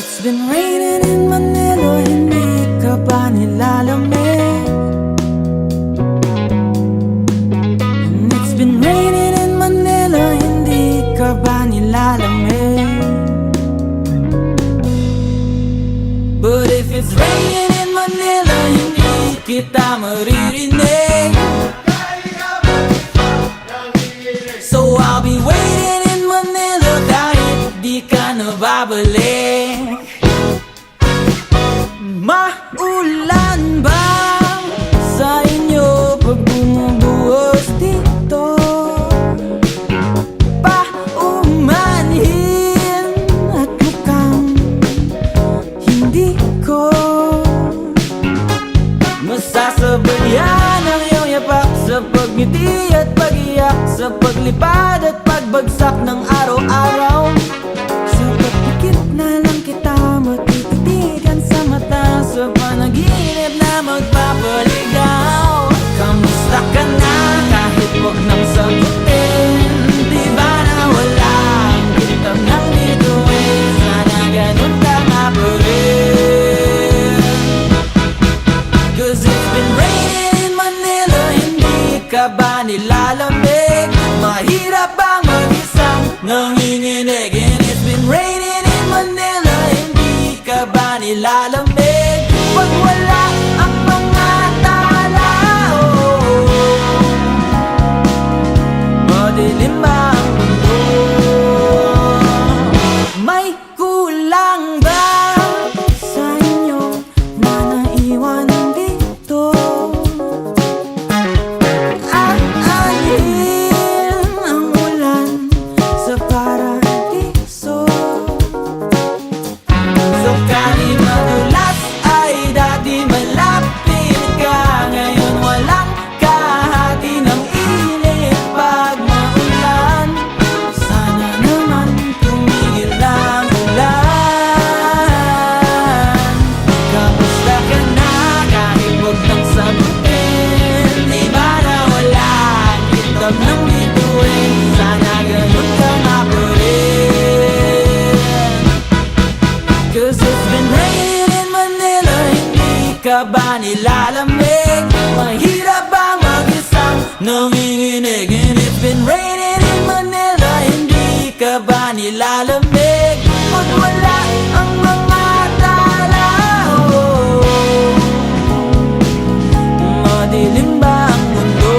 It's been raining in Manila, hindi ka ba nilalamig? And it's been raining in Manila, hindi ka ba nilalamig? But if it's raining in Manila, hindi kita maririnig. So I'll be waiting in Manila kahit di ka na babalik. Maulan ba sa inyo pag bumubuhos dito? Paumanhin at mukhang hindi ko masasabayan ang iyong yapak sa pagngiti at pag-iyak, sa paglipad at pagbagsak ng araw-araw. Sa pagpikit na lang kita matititigan sa mata, sa panaginip na magpapaligaw. Kamusta ka na kahit wag nang sagutin? Di ba na wala ang kitang nang bituin? Sana ganun ka nga pa rin. Cause it's been raining in Manila, hindi ka ba nilalamig? Mahirap bang mag-isang nanginginig? And it's been raining in Manila, hindi ka ba nilalamig? Pag wala ang mga tao, madilim ba ang mundo? May kulang ba sa inyo na naiwan dito? Aanhin ang ulan sa paradiso. So kahit madulas ay dati malapit ka, ngayon walang kahati ng init pag maulan. Sana naman tumigil ang ulan. Kamusta ka na kahit wag nang sagutin? Di ba na wala ang kitab ng bituin? Sana ganun ka nga pa rin. Cause it's been raining in Manila, hindi ka ba nilalamig? Mahirap bang mag-isang nanginginig? And it's been raining in Manila, hindi ka ba nilalamig? Pag wala ang mga tao, madilim ba ang mundo?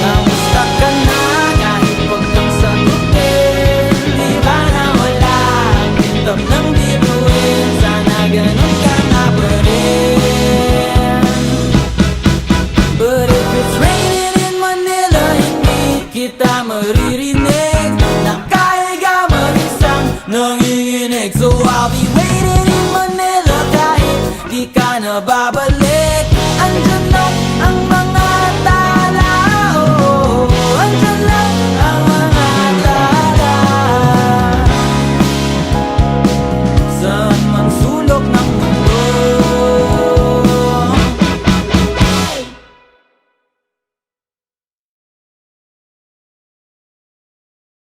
Kamusta ka na kahit wag nang sagutin? Di ba na wala ang kitab ng bituin? Sana ganun ka nga pa rin. But if it's raining in Manila, hindi kita maririnig. Nakahiga mag-isang nanginginig. So I'll be waiting in Manila kahit di ka na babalik. Andyan na ang